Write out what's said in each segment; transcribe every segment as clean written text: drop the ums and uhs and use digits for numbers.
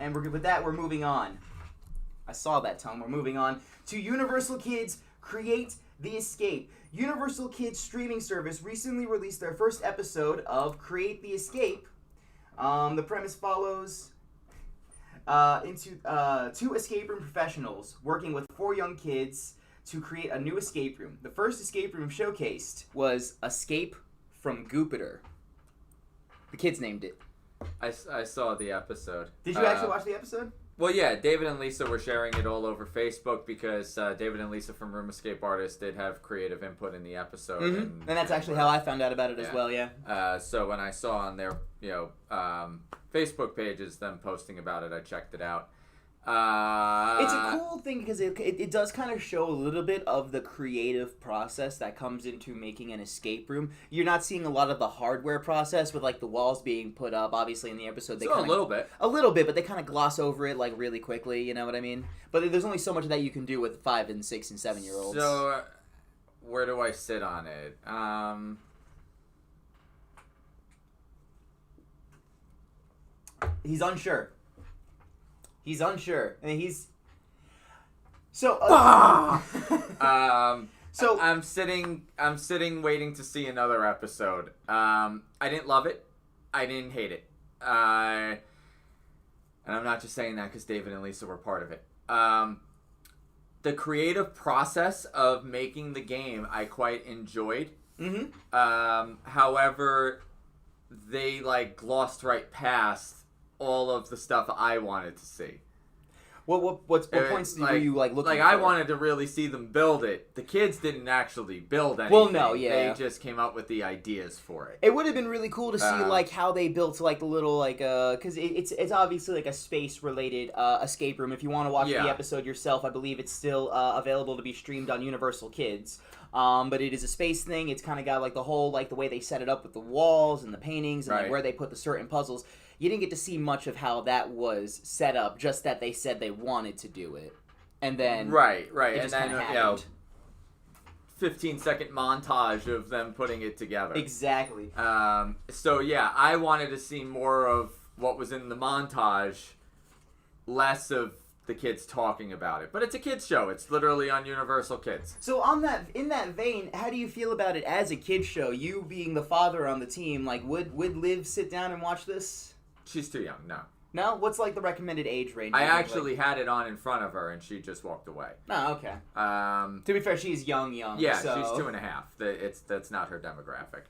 And with that, we're moving on. I saw that, Tom. We're moving on to Universal Kids Create the Escape. Universal Kids streaming service recently released their first episode of Create the Escape. The premise follows two escape room professionals working with 4 young kids to create a new escape room. The first escape room showcased was Escape from Goopiter. The kids named it. I saw the episode. Did you actually watch the episode? Well, yeah, David and Lisa were sharing it all over Facebook because David and Lisa from Room Escape Artists did have creative input in the episode. Mm-hmm. And that's actually how I found out about it as well, yeah. So when I saw on their Facebook pages them posting about it, I checked it out. It's a cool thing because it does kind of show a little bit of the creative process that comes into making an escape room. You're not seeing a lot of the hardware process with like the walls being put up. Obviously, in the episode, a little bit, but they kind of gloss over it like really quickly. You know what I mean? But there's only so much that you can do with 5 and 6 and 7-year-olds. So, where do I sit on it? He's unsure. I mean, so. So I'm sitting waiting to see another episode. I didn't love it. I didn't hate it. And I'm not just saying that because David and Lisa were part of it. The creative process of making the game I quite enjoyed. Mm-hmm. However, they like glossed right past all of the stuff I wanted to see. What points were you like looking for? I wanted to really see them build it. The kids didn't actually build anything. Well, no, yeah. They just came up with the ideas for it. It would have been really cool to see like how they built like the little like because it's obviously like a space related escape room. If you want to watch the episode yourself, I believe it's still available to be streamed on Universal Kids. But it is a space thing. It's kind of got like the whole like the way they set it up with the walls and the paintings and like where they put the certain puzzles. You didn't get to see much of how that was set up, just that they said they wanted to do it. And then... Right. It just and then, 15-second montage of them putting it together. Exactly. So, yeah, I wanted to see more of what was in the montage, less of the kids talking about it. But it's a kids show. It's literally on Universal Kids. So in that vein, how do you feel about it as a kids show? You being the father on the team, like would Liv sit down and watch this? She's too young, no. No? What's like the recommended age range? I actually had it on in front of her and she just walked away. Oh, okay. To be fair, she's young. Yeah, so. She's 2.5. That's not her demographic.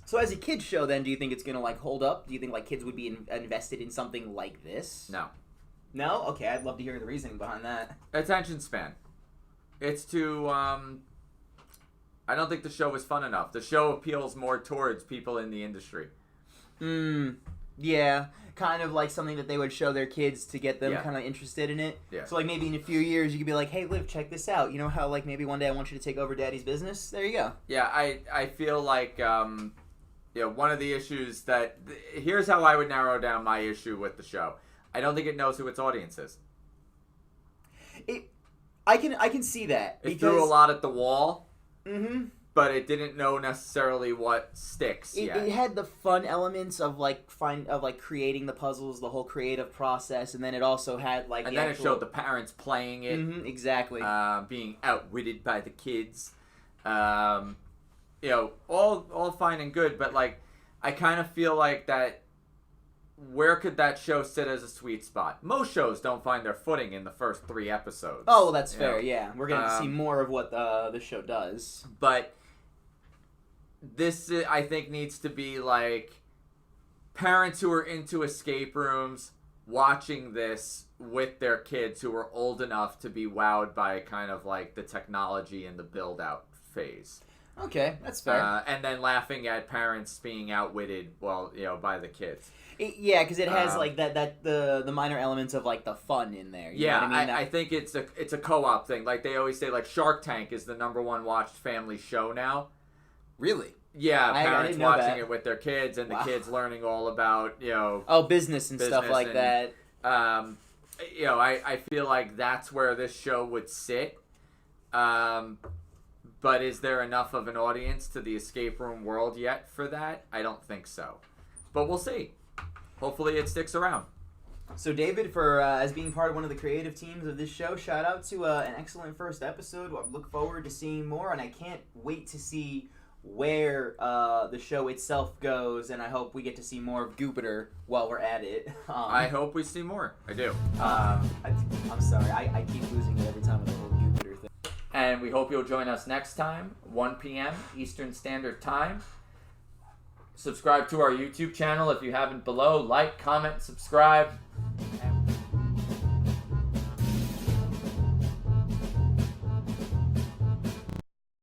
So as a kids show, then, do you think it's gonna like hold up? Do you think like kids would be invested in something like this? No. No? Okay, I'd love to hear the reasoning behind that. Attention span. It's too. I don't think the show is fun enough. The show appeals more towards people in the industry. Yeah, kind of like something that they would show their kids to get them kind of interested in it. Yeah. So like maybe in a few years you could be like, hey Liv, check this out. You know how like maybe one day I want you to take over Daddy's business? There you go. Yeah, I feel like one of the issues that here's how I would narrow down my issue with the show. I don't think it knows who its audience is. I can see that. It threw a lot at the wall. Mm-hmm. But it didn't know necessarily what sticks yet. It had the fun elements of creating the puzzles, the whole creative process, and then it also had like and then it showed the parents playing it. Mm-hmm, exactly. Being outwitted by the kids. All fine and good, but like I kind of feel like that. Where could that show sit as a sweet spot? Most shows don't find their footing in the first 3 episodes. Oh, well, that's fair. Yeah, we're going to see more of what the show does. But this, I think, needs to be like parents who are into escape rooms watching this with their kids who are old enough to be wowed by kind of like the technology and the build-out phase. Okay, that's fair. And then laughing at parents being outwitted, by the kids. Because it has like the minor elements of like the fun in there. You know what I mean? I think it's a co-op thing. Like they always say, like Shark Tank is the #1 watched family show now. Really? Yeah, parents watching it with their kids and the kids learning all about business and stuff like that. I feel like that's where this show would sit. But is there enough of an audience to the escape room world yet for that? I don't think so. But we'll see. Hopefully it sticks around. So David, for as being part of one of the creative teams of this show, shout out to an excellent first episode. I look forward to seeing more, and I can't wait to see where the show itself goes, and I hope we get to see more of Jupiter while we're at it. I hope we see more. I do. I'm sorry, I keep losing it every time with the whole Jupiter thing. And we hope you'll join us next time, 1 p.m. Eastern Standard Time. Subscribe to our YouTube channel if you haven't below. Like, comment, subscribe.